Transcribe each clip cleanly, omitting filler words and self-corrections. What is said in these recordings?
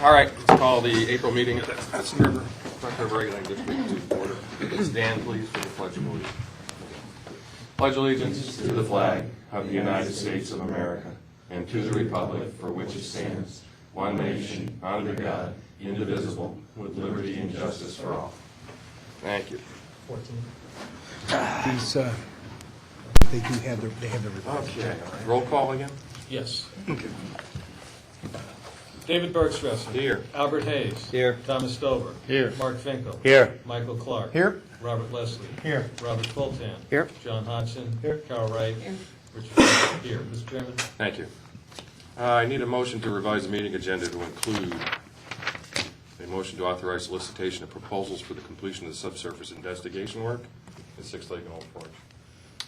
All right, let's call the April meeting of the Hudson River Regulating District to order. Stand, please, for the Pledge of Allegiance. Pledge allegiance to the flag of the United States of America and to the republic for which it stands, one nation, under God, indivisible, with liberty and justice for all. Thank you. 14. These, they do have their report. Okay, roll call again? Yes. David Bergstresser. Here. Albert Hayes. Here. Thomas Stover. Here. Mark Finkel. Here. Michael Clark. Here. Robert Leslie. Here. Robert Fulton. Here. John Hodgson. Here. Carol Wright. Here. Richard Finkel. Here. Mr. Chairman. Thank you. I need a motion to revise the meeting agenda to include a motion to authorize solicitation of proposals for the completion of the subsurface investigation work at 6 Lake and Old Forge.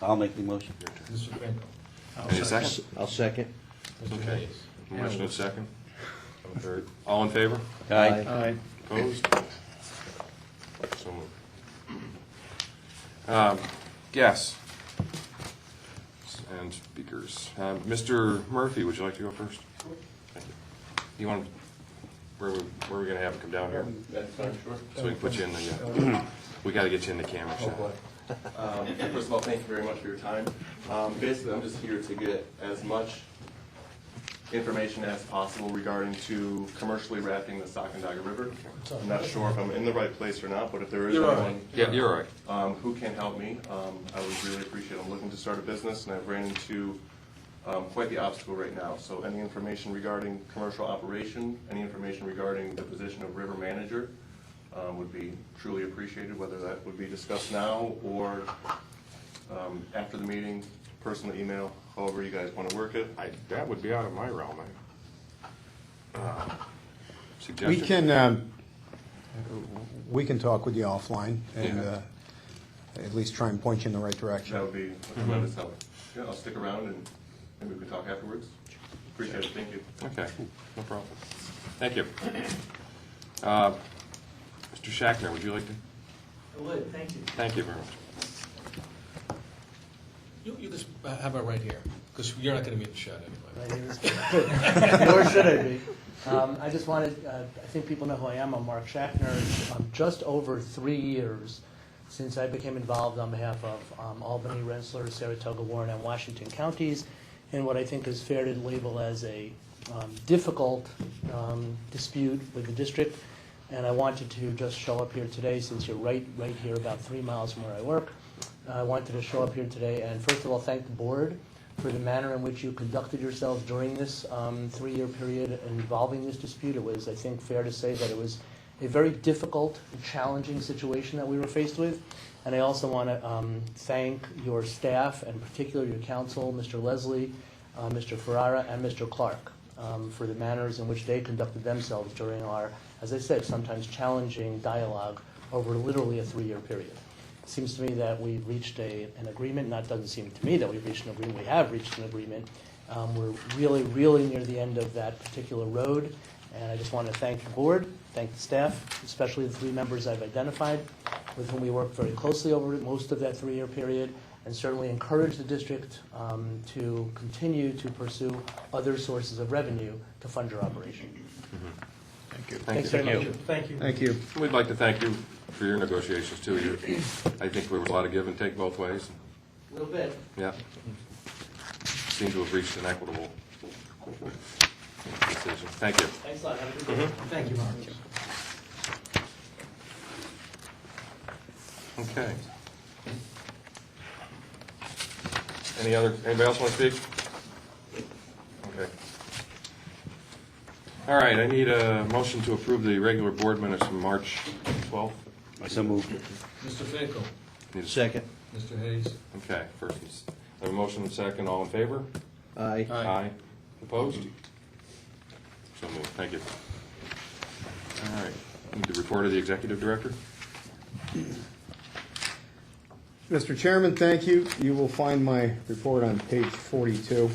I'll make the motion. Mr. Finkel. Any second? I'll second. Mr. Okay. Hayes. Motion and second. Third. All in favor? Aye. Opposed? So moved. Guests and speakers. Mr. Murphy, would you like to go first? Thank you. You want? Where are we going to have him come down here? That's fine, sure. So we can put you in the. We got to get you in the camera shot. First of all, thank you very much for your time. Basically, I'm just here to get as much information as possible regarding to commercially wrapping the Sacandaga River. I'm not sure if I'm in the right place or not, but if there is You're all anyone right. Yeah, you're all right. who can help me, I would really appreciate it. I'm looking to start a business, and I've ran into quite the obstacle right now. So any information regarding commercial operation, any information regarding the position of river manager would be truly appreciated, whether that would be discussed now or after the meeting, personal email, however you guys want to work it. That would be out of my realm. We can talk with you offline and at least try and point you in the right direction. That would be a tremendous help. Yeah, I'll stick around and maybe we can talk afterwards. Appreciate it. Thank you. Okay, no problem. Thank you. Mr. Shackner, would you like to? I would. Thank you. Thank you very much. You just, how about right here? Because you're not going to be in the shot anyway. My name is Nor should I be. I just wanted, I think people know who I am. I'm Mark Shackner. Just over 3 years since I became involved on behalf of Albany, Rensselaer, Saratoga, Warren, and Washington counties in what I think is fair to label as a difficult dispute with the district. And I wanted to just show up here today, since you're right here about 3 miles from where I work. I wanted to show up here today and first of all thank the board for the manner in which you conducted yourselves during this 3-year period involving this dispute. It was, I think, fair to say that it was a very difficult and challenging situation that we were faced with. And I also want to thank your staff, and particularly your counsel, Mr. Leslie, Mr. Ferrara, and Mr. Clark, for the manners in which they conducted themselves during our, as I said, sometimes challenging dialogue over literally a 3-year period. It seems to me that we've reached an agreement. Not doesn't seem to me that we've reached an agreement. We have reached an agreement. We're really near the end of that particular road, and I just want to thank the board, thank the staff, especially the 3 members I've identified, with whom we worked very closely over most of that 3-year period, and certainly encourage the district to continue to pursue other sources of revenue to fund your operation. Thank you. Thanks very much. Thank you. Thank you. We'd like to thank you for your negotiations too. I think there was a lot of give and take both ways. A little bit. Yeah. Seem to have reached an equitable decision. Thank you. Thanks a lot. Have a good day. Thank you, Mark. Okay. Anybody else want to speak? Okay. All right, I need a motion to approve the regular board minutes from March 12th. I so moved. Mr. Finkel. Second. Mr. Hayes. Okay, first, I have a motion and second. All in favor? Aye. Aye. Opposed? So moved. Thank you. All right. Need the report of the executive director. Mr. Chairman, thank you. You will find my report on page 42.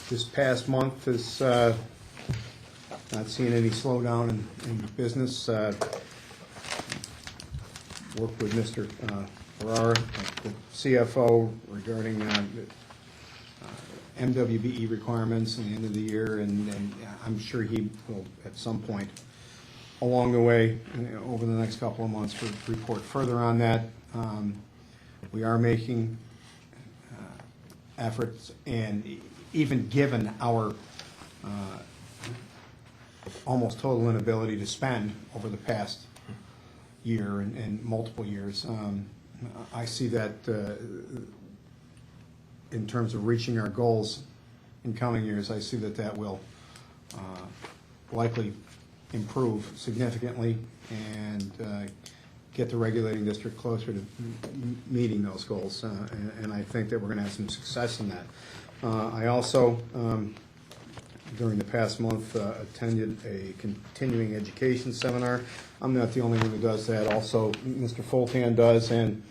This past month has not seen any slowdown in business. Worked with Mr. Ferrara, the CFO, regarding MWBE requirements at the end of the year, and I'm sure he will, at some point along the way, over the next couple of months, report further on that. We are making efforts, and even given our almost total inability to spend over the past year and multiple years, I see that in terms of reaching our goals in coming years, I see that will likely improve significantly and get the regulating district closer to meeting those goals. And I think that we're going to have some success in that. I also, during the past month, attended a continuing education seminar. I'm not the only one who does that. Also, Mr. Fultan does, and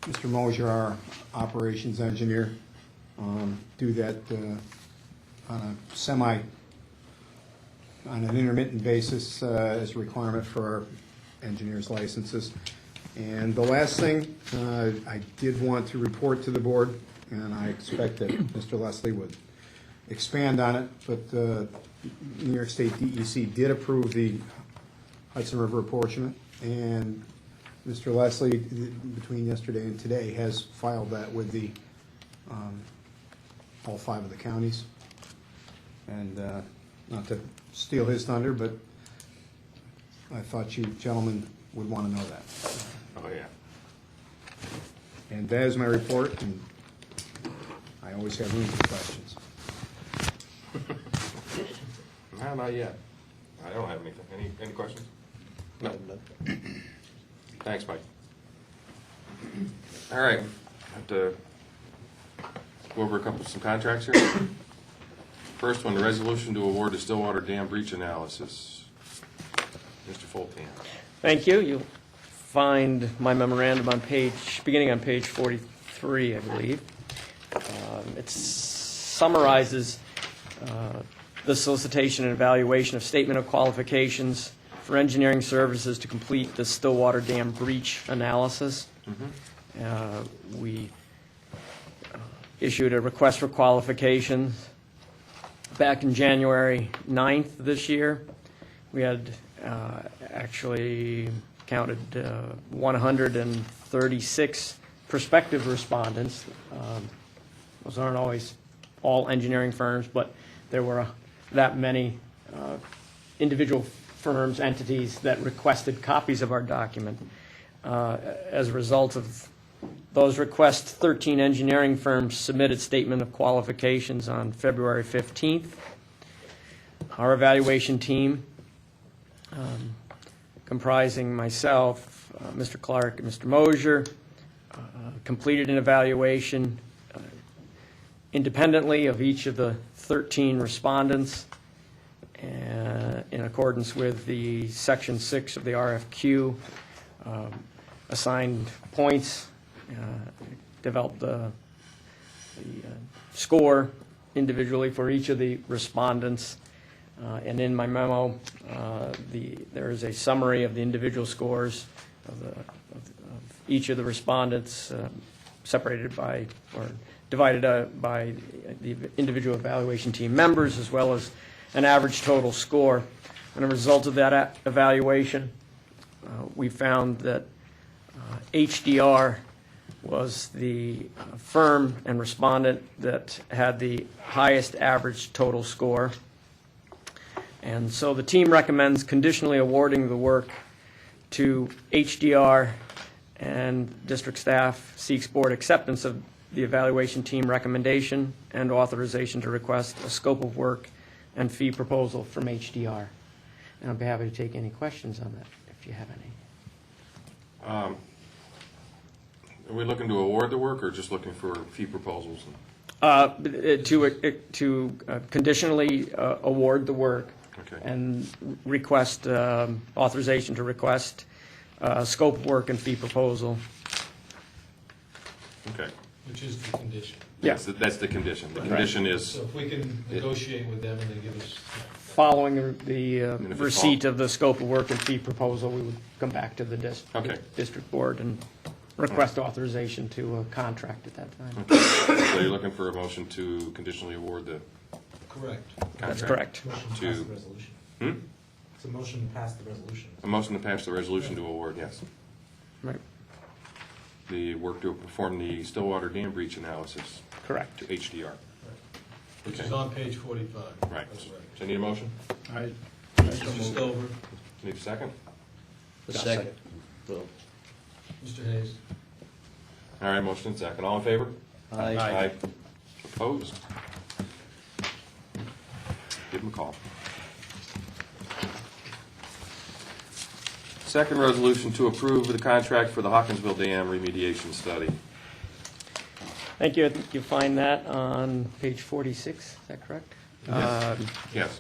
Mr. Mosier, our operations engineer, do that on an intermittent basis as a requirement for our engineers' licenses. And the last thing, I did want to report to the board, and I expect that Mr. Leslie would expand on it, but New York State DEC did approve the Hudson River apportionment, and Mr. Leslie, between yesterday and today, has filed that with the all 5 of the counties. And not to steal his thunder, but I thought you gentlemen would want to know that. Oh, yeah. And that is my report, and I always have room for questions. No, not yet. I don't have anything. Any questions? No. Thanks, Mike. All right. I have to go over some contracts here. First one, the resolution to award the Stillwater Dam breach analysis. Mr. Fultan. Thank you. You'll find my memorandum on beginning on page 43, I believe. It summarizes the solicitation and evaluation of statement of qualifications for engineering services to complete the Stillwater Dam breach analysis. We issued a request for qualifications back in January 9th this year. We had actually counted 136 prospective respondents. Those aren't always all engineering firms, but there were that many individual firms, entities that requested copies of our document. As a result of those requests, 13 engineering firms submitted statement of qualifications on February 15th. Our evaluation team, comprising myself, Mr. Clark, and Mr. Mosier, completed an evaluation independently of each of the 13 respondents in accordance with the Section 6 of the RFQ, assigned points, developed the score individually for each of the respondents. And in my memo, there is a summary of the individual scores of each of the respondents, separated by or divided by the individual evaluation team members, as well as an average total score. And as a result of that evaluation, we found that HDR was the firm and respondent that had the highest average total score. And so the team recommends conditionally awarding the work to HDR, and district staff seeks board acceptance of the evaluation team recommendation and authorization to request a scope of work and fee proposal from HDR. And I'll be happy to take any questions on that if you have any. Are we looking to award the work or just looking for fee proposals? To conditionally award the work. Okay. And request authorization to request scope of work and fee proposal. Okay. Which is the condition. Yes, that's the condition. The condition is, So if we can negotiate with them and they give us, Following the if it's receipt of the scope of work and fee proposal, we would come back to the Okay. district board and request authorization to contract at that time. So you're looking for a motion to conditionally award the Correct. That's contract? correct. Motion to To- pass the resolution. Hmm? It's a motion to pass the resolution. A motion to pass the resolution to award, yes. Right, The work to perform the Stillwater dam breach analysis correct. to HDR. Which Okay. is on page 45. Right. That's right. So I need a motion? Mr. Stover, Need a second? A second. Mr. Hayes. All right, motion and second. All in favor? Aye. Opposed? Give them a call. Second resolution to approve the contract for the Hawkinsville Dam remediation study. Thank you. I think you'll find that on page 46, is that correct? Yes.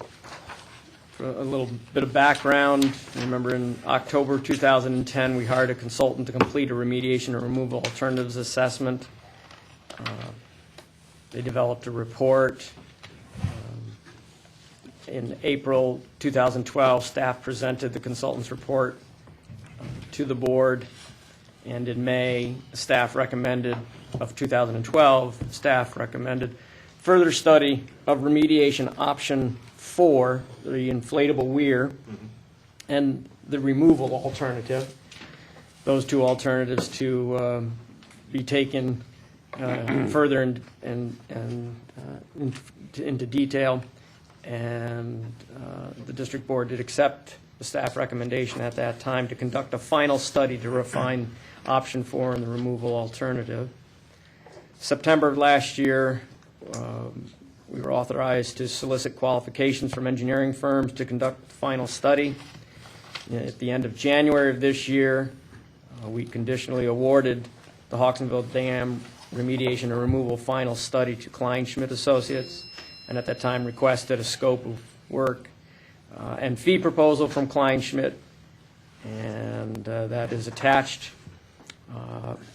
For a little bit of background, remember in October 2010, we hired a consultant to complete a remediation and removal alternatives assessment. They developed a report. In April 2012, staff presented the consultant's report to the board, and in May, staff recommended, of 2012, staff recommended further study of remediation option 4, the inflatable weir, and the removal alternative. Those two alternatives to be taken further into detail, and the district board did accept the staff recommendation at that time to conduct a final study to refine option 4 and the removal alternative. September of last year, we were authorized to solicit qualifications from engineering firms to conduct the final study. At the end of January of this year, we conditionally awarded the Hawkinsville Dam remediation and removal final study to Kleinschmidt Associates, and at that time requested a scope of work and fee proposal from Kleinschmidt, and that is attached.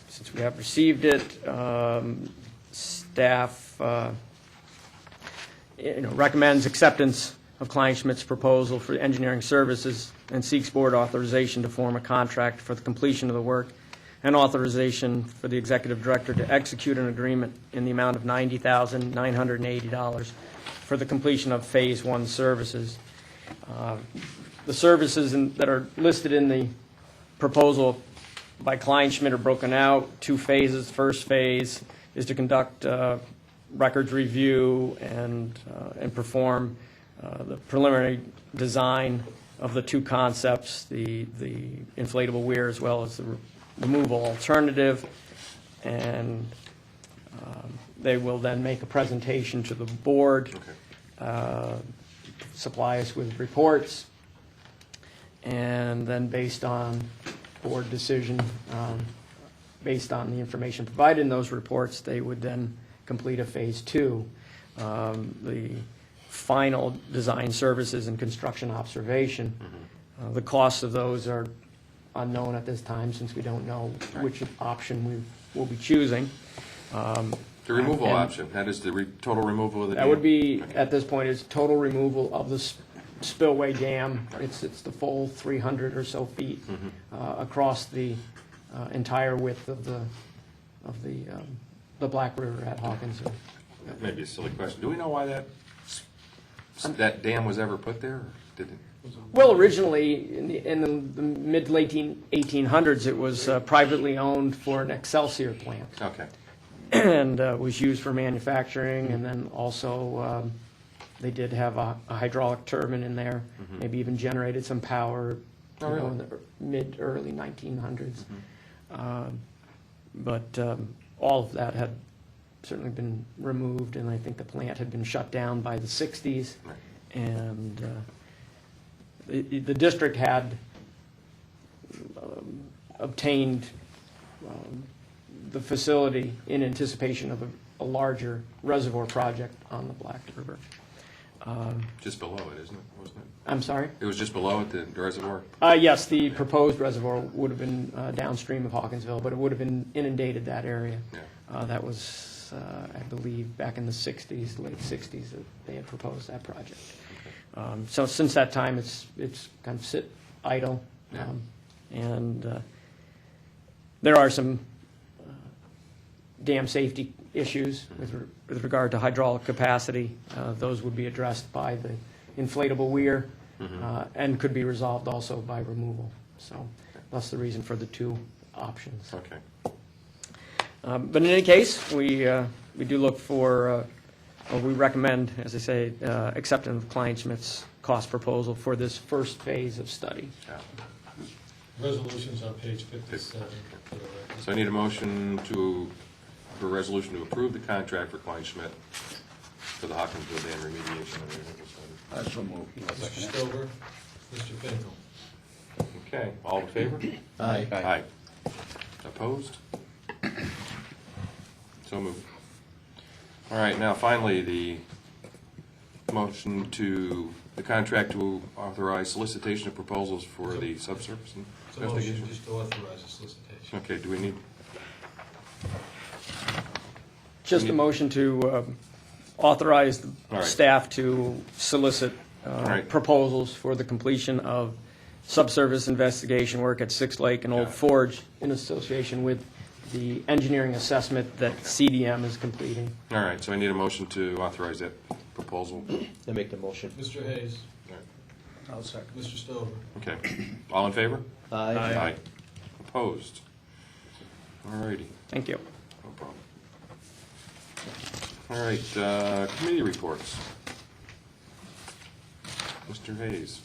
Since we have received it, staff recommends acceptance of Kleinschmidt's proposal for engineering services and seeks board authorization to form a contract for the completion of the work and authorization for the executive director to execute an agreement in the amount of $90,980 for the completion of Phase 1 services. The services that are listed in the proposal by Kleinschmidt are broken out, 2 phases. First phase is to conduct records review and perform the preliminary design of the 2 concepts, the inflatable weir as well as the removal alternative, and they will then make a presentation to the board, supply us with reports, and then based on board decision, based on the information provided in those reports, they would then complete a Phase 2. The final design services and construction observation, the costs of those are unknown at this time since we don't know which option we will be choosing. The removal option, that is the total removal of the dam? That would be, at this point, is total removal of the spillway dam. It's the full 300 or so feet across the entire width of the Black River at Hawkinsville. That may be a silly question. Do we know why that dam was ever put there? Or did it? Well, originally, in the mid to late 1800s, it was privately owned for an Excelsior plant. Okay. And was used for manufacturing, and then also they did have a hydraulic turbine in there, maybe even generated some power in the mid-early 1900s. But all of that had certainly been removed, and I think the plant had been shut down by the 60s. Right. And the district had obtained the facility in anticipation of a larger reservoir project on the Black River. Just below it, isn't it? Wasn't it? I'm sorry? It was just below it, the reservoir? Yes, the proposed reservoir would have been downstream of Hawkinsville, but it would have been inundated that area. Yeah. That was, I believe, back in the 60s, late 60s, that they had proposed that project. So since that time, it's kind of sit idle. Yeah. And there are some dam safety issues with regard to hydraulic capacity. Those would be addressed by the inflatable weir and could be resolved also by removal. So that's the reason for the two options. Okay. But in any case, we do look for, or we recommend, as I say, acceptance of Kleinschmidt's cost proposal for this first phase of study. Yeah. Resolution's on page 57. for the record. So I need a motion for a resolution to approve the contract for Kleinschmidt for the Hawkinsville Dam remediation. So moved. Mr. Stover, Mr. Finkel. Okay, all in favor? Aye. Aye. Opposed? So moved. All right, now finally, the motion to, the contract to authorize solicitation of proposals for the subsurface It's a motion investigation. just to authorize the solicitation. Okay, do we need, Just a motion to authorize the All right. staff to solicit right. proposals for the completion of subsurface investigation work at Six Lake and Old Got it. Forge in association with the engineering assessment that CDM is completing. all right, so I need a motion to authorize that proposal. I make the motion. Mr. Hayes, I'll second. Mr. Stover. Okay, all in favor? Aye. Opposed? All righty, Thank you. no problem. All right, committee reports. Mr. Hayes.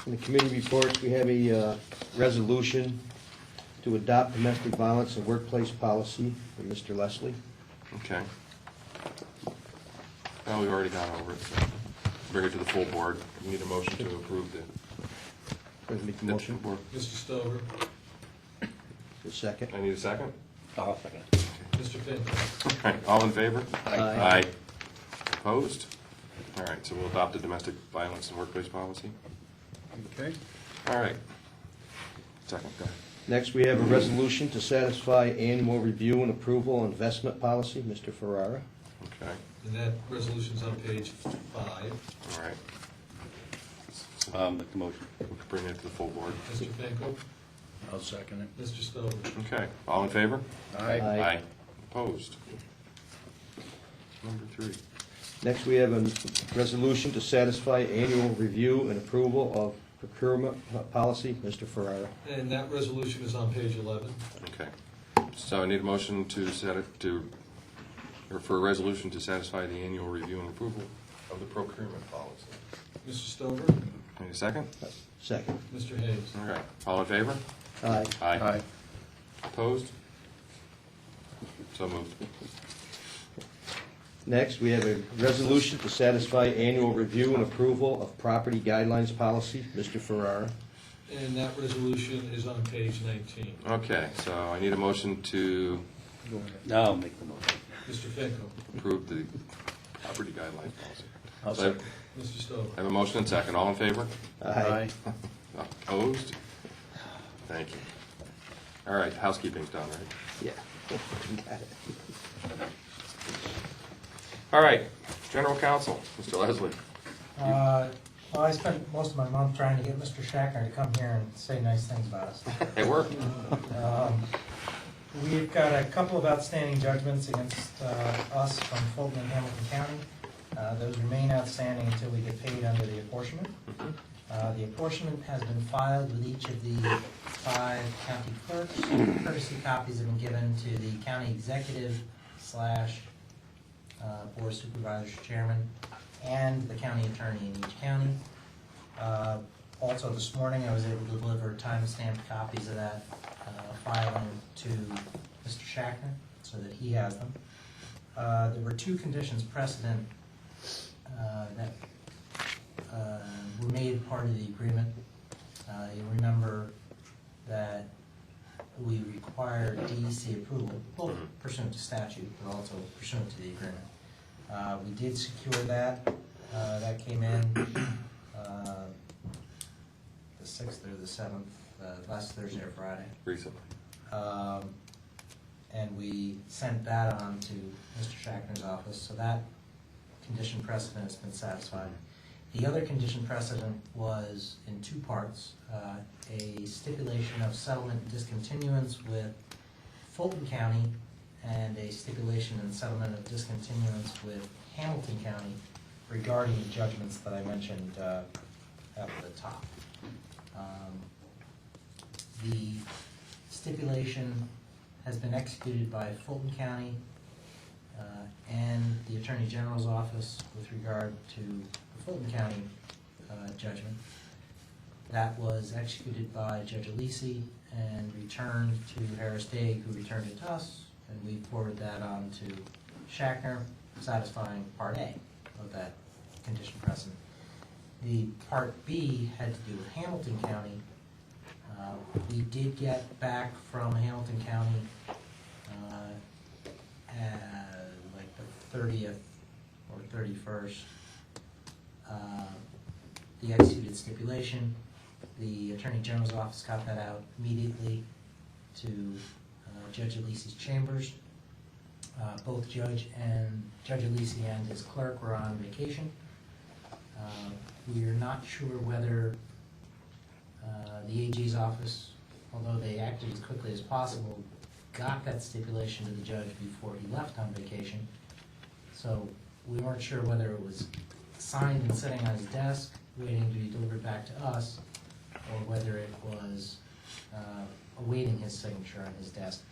In the committee reports, we have a resolution to adopt domestic violence and workplace policy for Mr. Leslie. Okay. Well, we've already gone over it, so bring it to the full board. We need a motion to approve the. Make the motion. Board. Mr. Stover, The second. I need a second. I'll second. Mr. Finkel. All right, all in favor? Aye. Opposed? All right, so we'll adopt the domestic violence and workplace policy. Okay. All right. Second, go ahead. Next, we have a resolution to satisfy annual review and approval on investment policy, Mr. Ferrara. Okay, And that resolution's on page 5. all right. Make the motion. We'll bring it to the full board. Mr. Finkel, I'll second it. Mr. Stover. Okay, all in favor? Aye. Opposed? Number 3. Next, we have a resolution to satisfy annual review and approval of procurement policy, Mr. Ferrara. And that resolution is on page 11. Okay. So I need a motion to set it to, or for a resolution to satisfy the annual review and approval of the procurement policy. Mr. Stover, Need a second? Second. Mr. Hayes. All right, all in favor? Aye. Aye. Opposed? So moved. Next, we have a resolution to satisfy annual review and approval of property guidelines policy, Mr. Ferrara. And that resolution is on page 19. Okay, so I need a motion to I'll make the motion. Mr. Finkel, approve the property guidelines policy. I'll So I second. Mr. Stover. have a motion and second. All in favor? Aye. Opposed? Thank you. All right, housekeeping's done, right? Yeah. Got it. All right, general counsel, Mr. Leslie. Well, I spent most of my month trying to get Mr. Shackner to come here and say nice things about us. It worked. We've got a couple of outstanding judgments against us from Fulton and Hamilton County. Those remain outstanding until we get paid under the apportionment. The apportionment has been filed with each of the 5 county clerks. Courtesy copies have been given to the county executive / board of supervisors chairman and the county attorney in each county. Also this morning, I was able to deliver time-stamped copies of that filing to Mr. Shackner so that he has them. There were 2 conditions precedent that were made part of the agreement. You remember that we require DEC approval, both pursuant to statute, but also pursuant to the agreement. We did secure that. That came in the 6th or the 7th, last Thursday or Friday. Recently. And we sent that on to Mr. Shackner's office, so that condition precedent has been satisfied. The other condition precedent was in two parts, a stipulation of settlement and discontinuance with Fulton County and a stipulation and settlement of discontinuance with Hamilton County regarding the judgments that I mentioned up at the top. The stipulation has been executed by Fulton County and the Attorney General's office with regard to the Fulton County judgment. That was executed by Judge Alisi and returned to Harris Daigle, who returned it to us, and we forwarded that on to Shackner, satisfying Part A of that condition precedent. The Part B had to do with Hamilton County. We did get back from Hamilton County like the 30th or 31st, the executed stipulation. The Attorney General's office got that out immediately to Judge Alisi's chambers. Both Judge Alisi and his clerk were on vacation. We are not sure whether the AG's office, although they acted as quickly as possible, got that stipulation to the judge before he left on vacation. So we weren't sure whether it was signed and sitting on his desk, waiting to be delivered back to us, or whether it was awaiting his signature on his desk.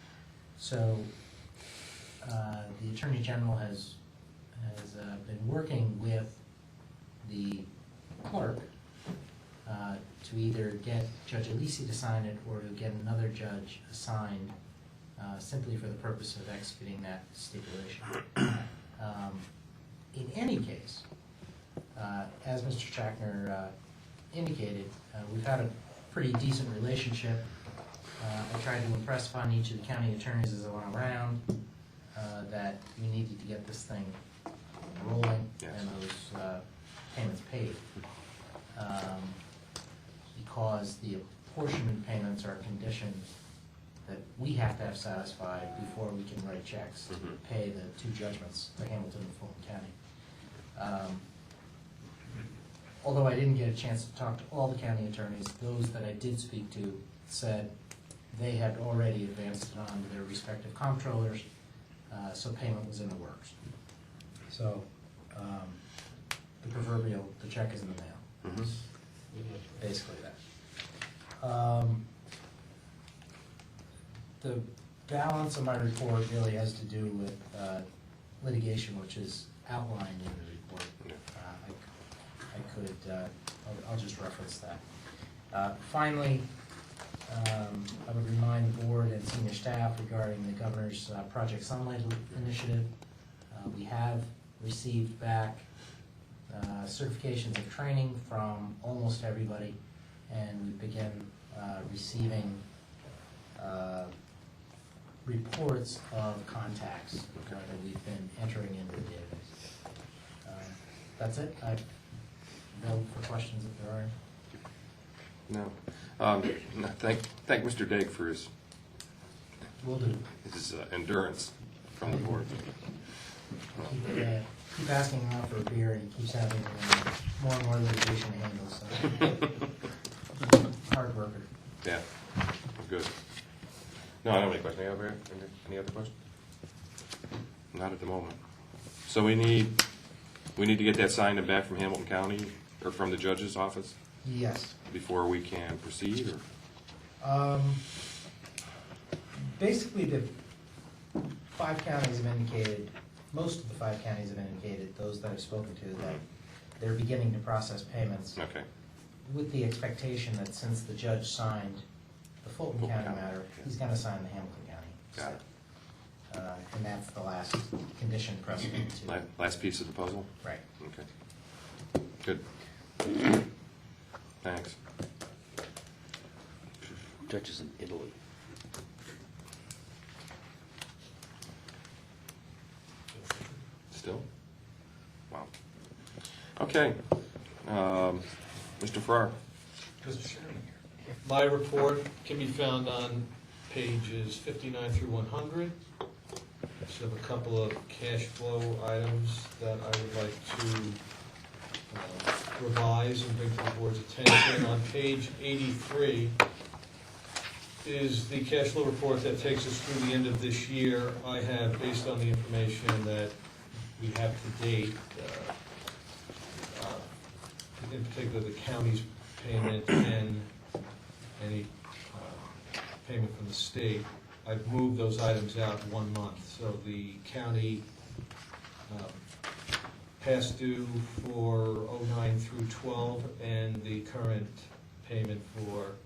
So the Attorney General has been working with the clerk to either get Judge Alisi to sign it or to get another judge assigned simply for the purpose of executing that stipulation. In any case, as Mr. Shackner indicated, we've had a pretty decent relationship. I tried to impress upon each of the county attorneys as I went around that we needed to get this thing rolling and those payments paid. Because the apportionment payments are conditions that we have to have satisfied before we can write checks to pay the two judgments, the Hamilton and Fulton County. Although I didn't get a chance to talk to all the county attorneys, those that I did speak to said they had already advanced it on to their respective comptrollers, so payment was in the works. So the check is in the mail. Basically that. The balance of my report really has to do with litigation, which is outlined in the report. I'll just reference that. Finally, I would remind the board and senior staff regarding the governor's Project Sunlight initiative. We have received back certifications of training from almost everybody, and we begin receiving reports of contacts that we've been entering into the database. That's it. I've available for questions if there are any. No. Thank Mr. Daigle for his Will do. endurance from the board. Keep asking him out for a beer, and he keeps having more and more litigation to handle, so hard worker. Yeah, good. No, I don't have any questions. Any other questions? Not at the moment. So we need to get that signed and back from Hamilton County or from the judge's office Yes. before we can proceed, or? Basically, the 5 counties have indicated, most of the 5 counties have indicated, those that I've spoken to, that they're beginning to process payments. Okay. With the expectation that since the judge signed the Fulton County matter, he's going to sign the Hamilton County. Got it. And that's the last condition precedent to. Last piece of the puzzle? Right. Okay. Good. Thanks. Judges in Italy. Still? Wow. Okay. Mr. Farrar. My report can be found on pages 59 through 100. So I have a couple of cash flow items that I would like to revise and bring to the board's attention. On page 83 is the cash flow report that takes us through the end of this year. I have, based on the information that we have to date, in particular the county's payment and any payment from the state, I've moved those items out 1 month. So the county past due for 09 through 12 and the current payment for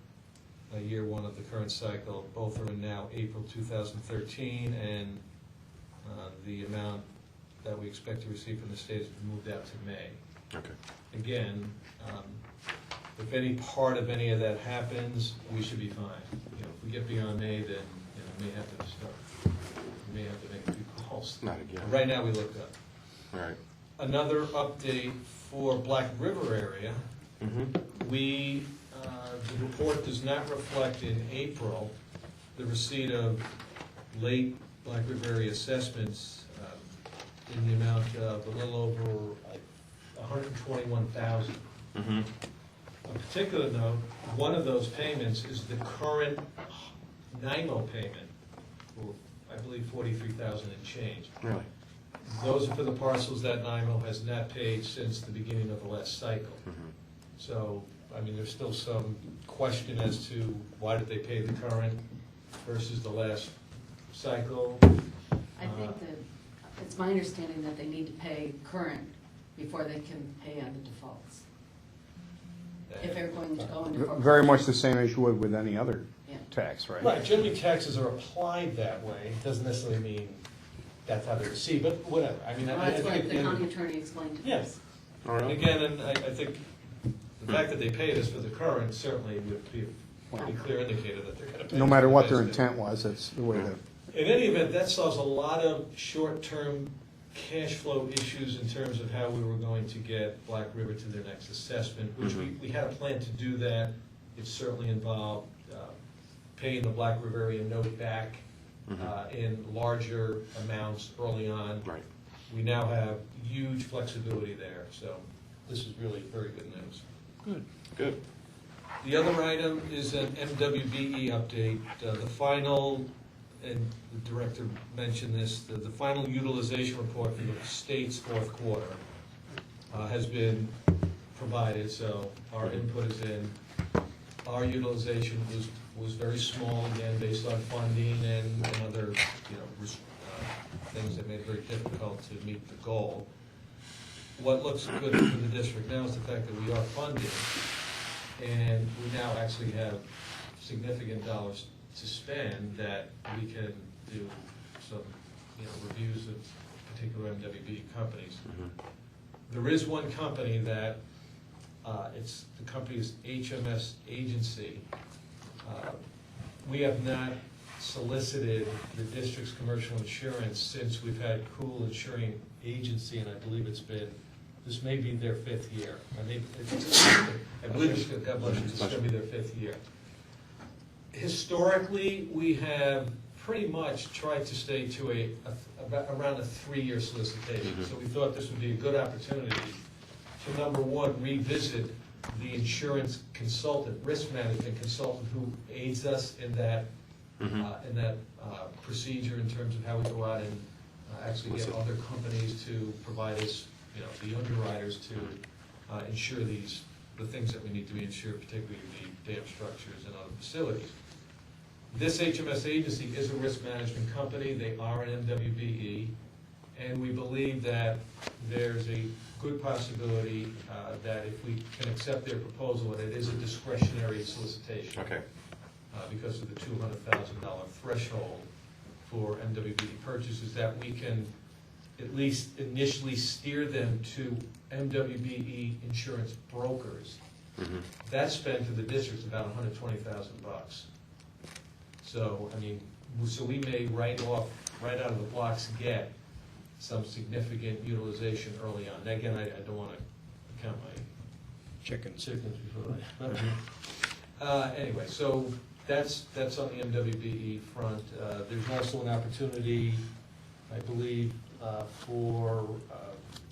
year 1 of the current cycle, both are in now April 2013, and the amount that we expect to receive from the state has been moved out to May. Okay. Again, if any part of any of that happens, we should be fine. You know, if we get beyond May, then we may have to start. We may have to make a few calls. Not again. But right now, we looked up. All right. Another update for Black River area. Mm-hmm. The report does not reflect in April the receipt of late Black River area assessments in the amount of a little over $121,000. Mm-hmm. On particular note, one of those payments is the current NIMO payment, for, I believe, $43,000 and change. Really? Those are for the parcels that NIMO has not paid since the beginning of the last cycle. Mm-hmm. So, I mean, there's still some question as to why did they pay the current versus the last cycle. I think that, it's my understanding that they need to pay current before they can pay on the defaults. If they're going to go into foreclosure. Very much the same as you would with any other Yeah. tax, right? Right, generally taxes are applied that way, doesn't necessarily mean that's how they're received, but whatever, I mean, Well, I that's what think. the county attorney explained to us. Yes, All and right. again, and I think the fact that they paid us for the current certainly would be a pretty clear indicator that they're gonna pay. No us matter for what their this. intent was, that's the way the, In any event, that solves a lot of short-term cash flow issues in terms of how we were going to get Black River to their next assessment, which we had a plan to do that. It certainly involved paying the Black River area note back in larger amounts early on. Right. We now have huge flexibility there, so this is really very good news. Good. Good. The other item is an MWBE update. The final, and the director mentioned this, the final utilization report for the state's fourth quarter has been provided, so our input is in. Our utilization was very small, again, based on funding and other, things that made it very difficult to meet the goal. What looks good for the district now is the fact that we are funding, and we now actually have significant dollars to spend that we can do some, reviews of particular MWB companies. There is one company that, the company is HMS Agency. We have not solicited the district's commercial insurance since we've had Cool Insuring Agency, and I believe this may be their 5th year. I believe it's going to be their 5th year. Historically, we have pretty much tried to stay to around a 3-year solicitation. So we thought this would be a good opportunity to, number one, revisit the insurance consultant, risk management consultant who aids us in that procedure in terms of how we go out and actually get other companies to provide us, the underwriters to insure the things that we need to be insured, particularly the dam structures and other facilities. This HMS agency is a risk management company. They are an MWBE, and we believe that there's a good possibility that if we can accept their proposal, that it is a discretionary solicitation. Okay. Because of the $200,000 threshold for MWBE purchases, that we can at least initially steer them to MWBE insurance brokers. That spend for the district is about $120,000. So, so we may right out of the blocks get some significant utilization early on. Again, I don't want to count my chickens before anyway, so that's on the MWBE front. There's also an opportunity, I believe, for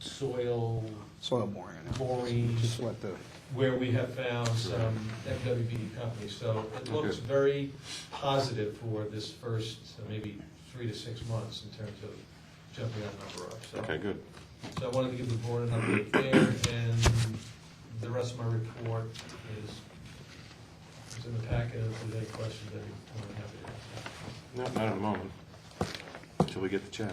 soil Soil boring. boring, Just let the, where we have found some FWB companies. So it looks very positive for this first maybe 3 to 6 months in terms of jumping that number up. So, Okay, good. so I wanted to give the board an update there, and the rest of my report is in the packet. If there's any questions, I'd be more than happy to answer. No, not at the moment, until we get the check.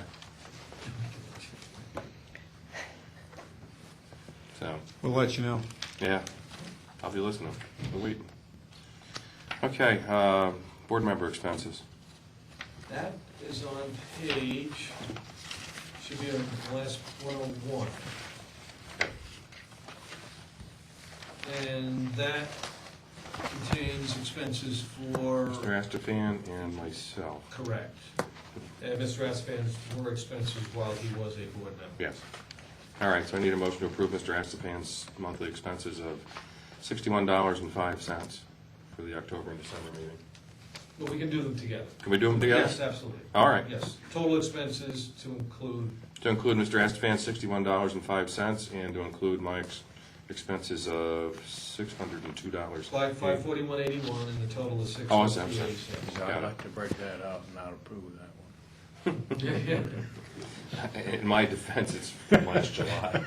So, we'll let you know. yeah, I'll be listening. We'll wait. Okay, board member expenses. That is on page, should be on the last 101. And that contains expenses for, Mr. Astafan and myself. correct. And Mr. Aspan's were expenses while he was a board member. Yes. All right, so I need a motion to approve Mr. Astapan's monthly expenses of $61.05 for the October and December meeting. But we can do them together. Can we do them together? Yes, absolutely. All right. Yes, total expenses to include, To include Mr. Astapan's $61.05 and to include Mike's expenses of $602. 541.81, and the total is Oh, I'm sorry. 668. Got I'd it. like to break that out and not approve that one. Yeah. In my defense, it's from last July.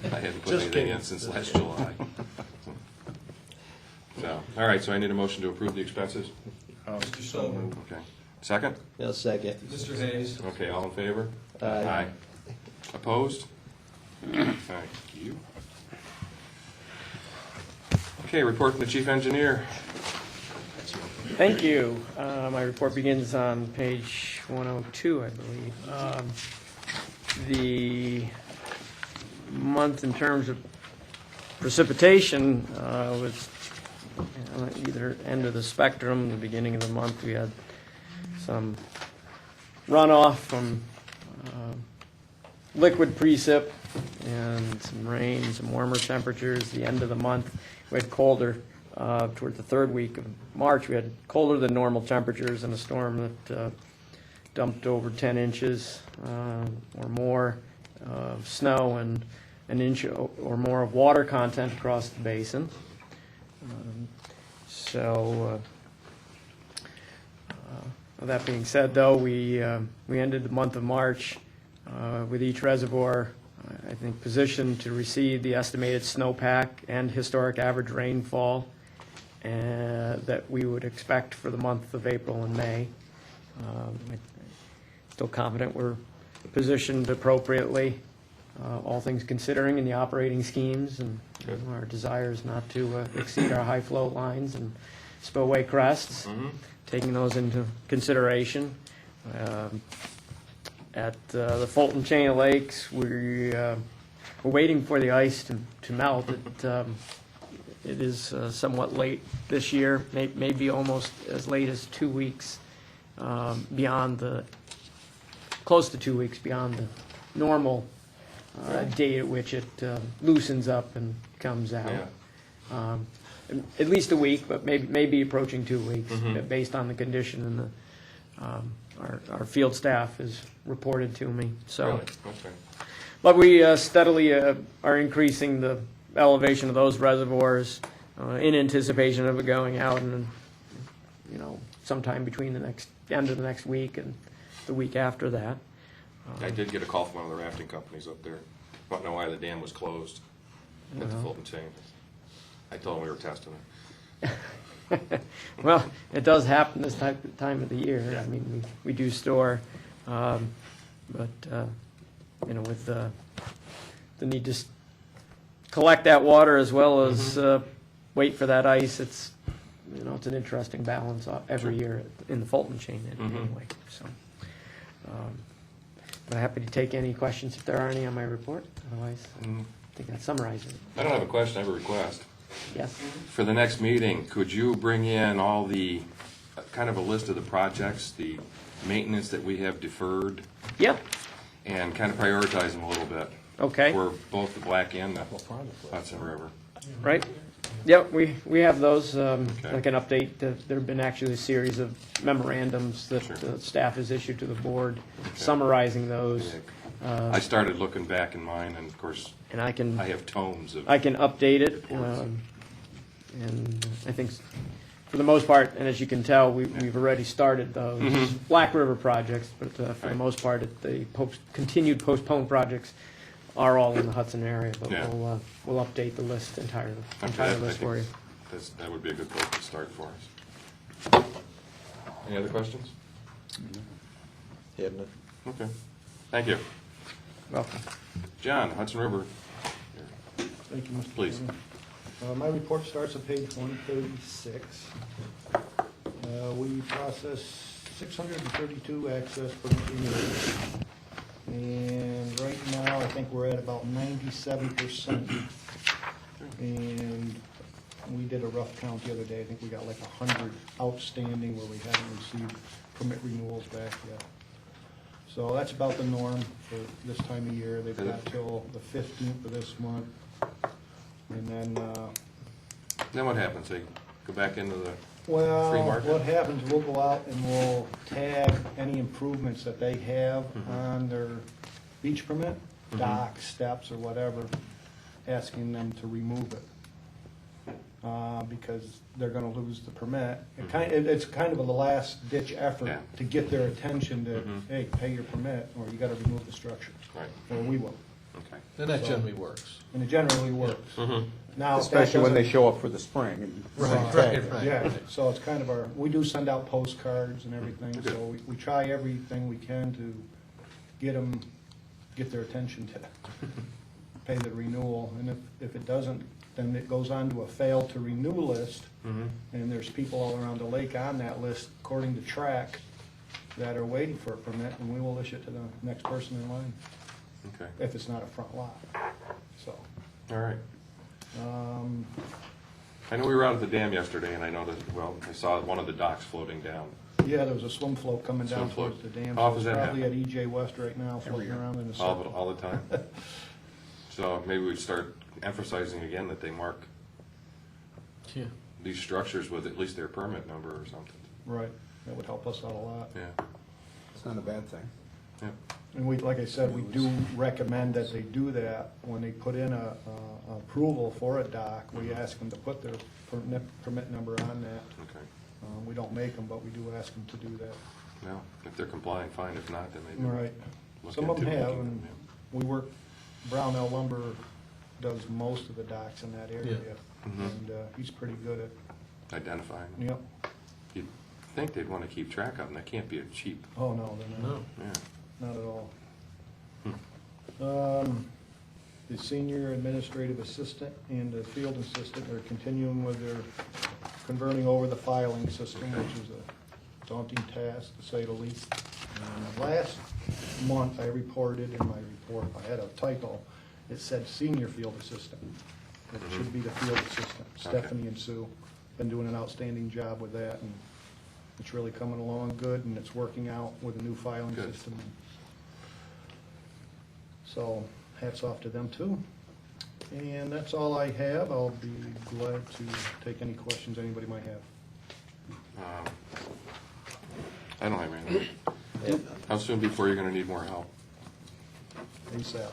I hadn't put anything in since last July. So, all right, so I need a motion to approve the expenses. Mr. Stover, Okay. Second? I'll second. Mr. Hayes, Okay, all in favor? Aye. Opposed? Thank you. Okay, report from the chief engineer. Thank you. My report begins on page 102, I believe. The month in terms of precipitation was either end of the spectrum. The beginning of the month, we had some runoff from liquid precip and some rain, some warmer temperatures. The end of the month, we had colder. Toward the third week of March, we had colder than normal temperatures and a storm that dumped over 10 inches or more of snow and an inch or more of water content across the basin. That being said, though, we ended the month of March with each reservoir, I think, positioned to receive the estimated snowpack and historic average rainfall that we would expect for the month of April and May. I'm still confident we're positioned appropriately, all things considering in the operating schemes, and our desire is not to exceed our high flow lines and spillway crests, taking those into consideration. At the Fulton Chain of Lakes, we're waiting for the ice to melt. It is somewhat late this year, maybe almost as late as 2 weeks close to 2 weeks beyond the normal date at which it loosens up and comes out. Yeah. At least a week, but maybe approaching 2 weeks, based on the condition and our field staff has reported to me. So, Really? Okay. but we steadily are increasing the elevation of those reservoirs in anticipation of it going out, and sometime between the end of the next week and the week after that. I did get a call from one of the rafting companies up there. Want to know why the dam was closed at the Fulton Chain. I told them we were testing it. Well, it does happen this time of the year. Yeah. I mean, we do store, but with the need to collect that water as well as wait for that ice, it's an interesting balance every year in the Fulton Chain anyway. So, I'm happy to take any questions if there are any on my report. Otherwise, I think that summarizes it. I don't have a question, I have a request. Yes. For the next meeting, could you bring in all the, kind of a list of the projects, the maintenance that we have deferred, Yep. and kind of prioritize them a little bit? Okay. For both the Black and the Hudson River. Right. Yep, we have those, like an update. There have been actually a series of memorandums that Sure. the staff has issued to the board summarizing those. I started looking back in mine, and of course, And I can have tomes of. update it, and I think for the most part, and as you can tell, we've already started those Black River projects, but for the Right. most part, the continued postponed projects are all in the Hudson area, but Yeah. we'll update the list, entire Okay, list for you. That would be a good place to start for us. Any other questions? Okay, thank you. Welcome. John, Hudson River, Thank you, Mr. please. Chairman. My report starts at page 136. We processed 632 access permit renewals. And right now, I think we're at about 97%. And we did a rough count the other day. I think we got like 100 outstanding where we haven't received permit renewals back yet. So that's about the norm for this time of year. They've got till the 15th of this month. And Then what happens? They go back into the free well, market? what happens, we'll go out and we'll tag any improvements that they have on their beach permit, docks, steps, or whatever, asking them to remove it. Because they're gonna lose the permit. It's kind of a last ditch effort Yeah. to get their attention to, hey, pay your permit, or you gotta remove the structure, Right, or we will. okay. And that generally works. And it generally works. Now, if that Especially when they doesn't- show up for the spring. and- Right. Yeah, so it's kind of we do send out postcards and everything, so we try everything we can to get their attention to pay the renewal, and if it doesn't, then it goes on to a fail to renew list, and there's people all around the lake on that list, according to track, that are waiting for a permit, and we will issue it to the next person in line, Okay, if it's not a front lot, so. all right. I know we were out at the dam yesterday, and I noticed, I saw one of the docks floating down. Yeah, there was a swim float coming down Swim float. towards the dam, How so often it's does that probably at EJ West right now, floating around in the circle. All the time. So maybe we start emphasizing again that they mark Yeah. these structures with at least their permit number or something. Right, that would help us out a lot. Yeah, It's not a bad thing. yeah. And we, like I said, we do recommend that they do that when they put in a approval for a dock. We ask them to put their permit number on that. Okay. We don't make them, but we do ask them to do that. Well, if they're complying, fine. If not, then maybe. Right. look Some of them into have, making and them, we work, Brownell Lumber does most of the docks in that area. Mhm. And he's pretty good at, yeah. Identifying. yep. You'd think they'd want to keep track of them. That can't be a cheap. Oh, no, they're not. No. Yeah. Not at all. The senior administrative assistant and the field assistant are continuing with their converting over the filing system, which is a daunting task, to say the least. Last month, I reported in my report, I had a typo. It said senior field assistant. It should be the field assistant, Stephanie and Sue. Been doing an outstanding job with that, and it's really coming along good, and it's working out with the new filing Good. system. So hats off to them too. And that's all I have. I'll be glad to take any questions anybody might have. I don't have anything. How soon before you're going to need more help? ASAP.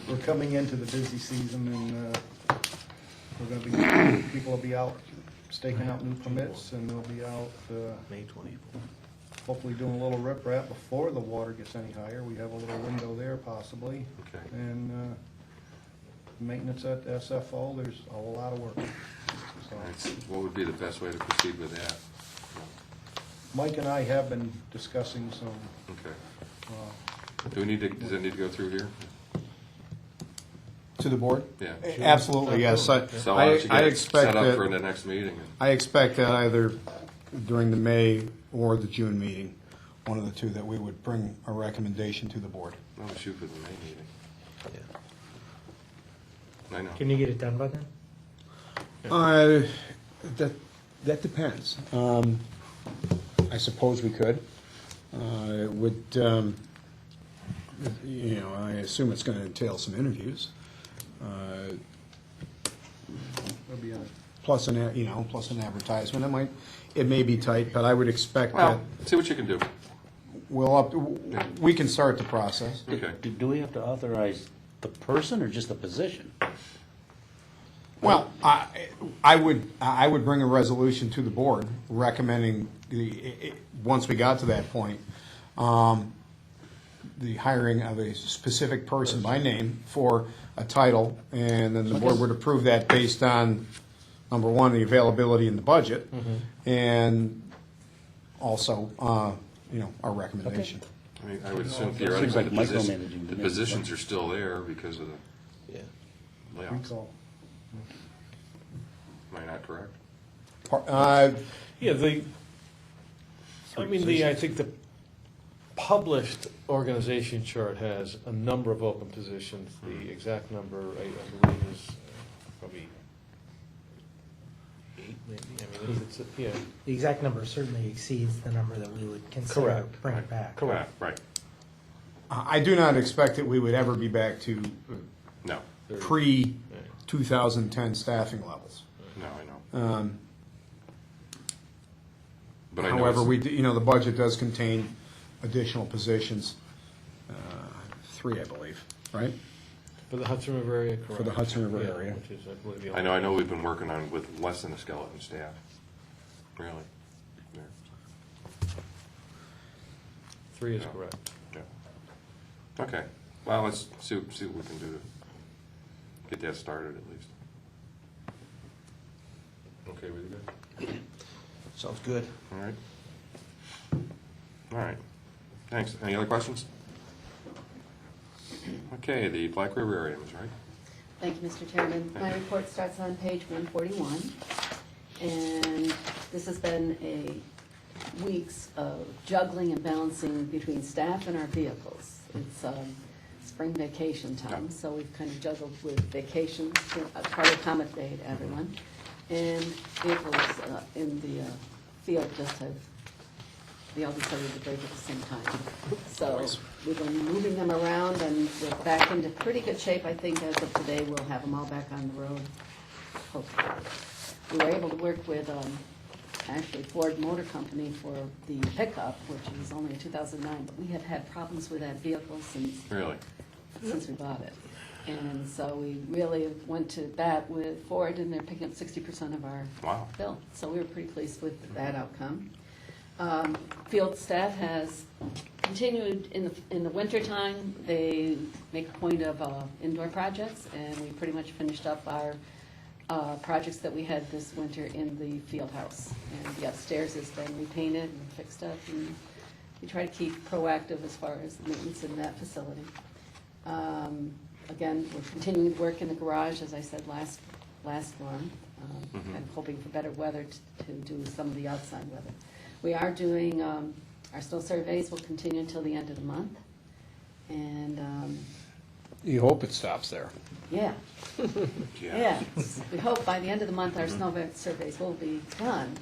We're coming into the busy season, and we're gonna be, people will be out staking out new permits, and they'll be out, May 24th. hopefully doing a little riprap before the water gets any higher. We have a little window there possibly. Okay. And maintenance at SFO, there's a lot of work. So, All right. What would be the best way to proceed with that? Mike and I have been discussing some, Okay. uh, Does it need to go through here? To the board? Yeah. Absolutely, yes. So why don't you I get it expect set up for that, the next meeting? I expect that either during the May or the June meeting, one of the two, that we would bring a recommendation to the board. Well, we'll shoot for the May meeting. I know. Can you get it done by then? That depends. I suppose we could. It would, I assume it's going to entail some interviews. there'll be a Plus plus an advertisement. It may be tight, but I would expect that Well, see what you can do. we can start the process. Okay. Do we have to authorize the person or just the position? Well, I would bring a resolution to the board recommending once we got to that point, the hiring of a specific person by name for a title, and then the board would approve that based on, number one, the availability in the budget, and also, our recommendation. I mean, I would assume theoretically Seems like the micromanaging to me. positions are still there because of the layoffs. Am I not correct? Yeah, I think the published organization chart has a number of open positions. The exact number, I believe, is probably 8, maybe. I mean, yeah. The exact number certainly exceeds the number that we would consider Correct. bringing back. Correct. Right. I do not expect that we would ever be back to No. pre-2010 staffing levels. No, I know. But I know However, it's- the budget does contain additional positions, 3, I believe, right? For the Hudson River area, correct. For the Hudson River Yeah, area. which is, I believe, the I know we've been working on with less than a skeleton staff. Really? Yeah. 3 is Yeah. correct. Yeah. Okay. Well, let's see what we can do to get that started at least. Okay with you guys? Sounds good. All right. All right. Thanks. Any other questions? Okay, the Black River area was right. Thank you, Mr. Chairman. My report starts on page 141, and this has been weeks of juggling and balancing between staff and our vehicles. It's spring vacation time, so we've kind of juggled with vacations to try to accommodate everyone. And vehicles in the field just have, they all decided to break at the same time. So we've been moving them around, and we're back into pretty good shape. I think as of today, we'll have them all back on the road, hopefully. We were able to work with actually Ford Motor Company for the pickup, which is only a 2009, but we have had problems with that vehicle since we bought it. And so we really went to bat with Ford, and they're picking up 60% of our bill. So we were pretty pleased with that outcome. Field staff has continued in the wintertime. They make a point of indoor projects, and we pretty much finished up our projects that we had this winter in the field house. And the upstairs has been repainted and fixed up, and we try to keep proactive as far as maintenance in that facility. Again, we're continuing to work in the garage, as I said last one. I'm hoping for better weather to do some of the outside weather. We are doing, our snow surveys will continue until the end of the month. And, You hope it stops there. yeah. Yeah. We hope by the end of the month our snow surveys will be done.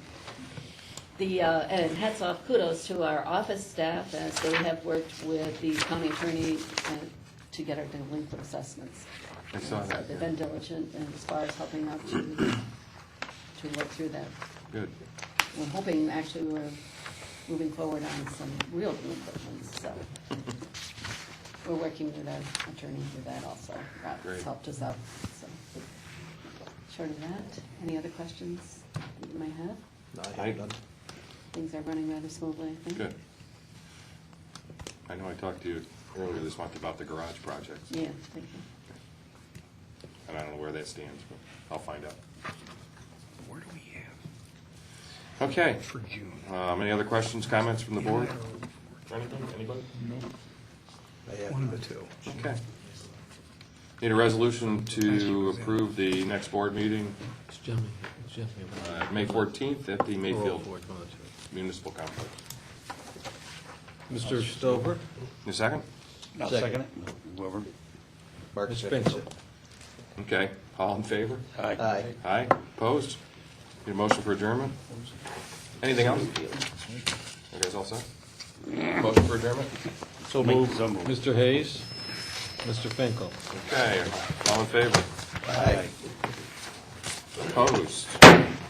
And hats off, kudos to our office staff as they have worked with the county attorney to get our delinquent assessments. I saw that. They've been diligent as far as helping out to work through that. Good. We're hoping, actually, we're moving forward on some real delinquent ones, so. We're working with our attorney with that also. Rob's Great. helped us out, so. Short of that, any other questions that you might have? No, I have none. Things are running rather smoothly, I think. Good. I know I talked to you earlier this month about the garage project. Yeah, thank you. And I don't know where that stands, but I'll find out. Where do we have Okay. for June? Any other questions, comments from the board? Anything? Anybody? One of the two. Okay. Need a resolution to approve the next board meeting, May 14th at the Mayfield Municipal Complex. Mr. Stover? Need a second? I'll second it. Whoever. Ms. Spencer? Okay. All in favor? Aye. Aye. Opposed? Need a motion for adjournment? Anything else? You guys all set? Motion for adjournment? So moved. Mr. Hayes? Mr. Finkel? Okay. All in favor? Aye. Opposed?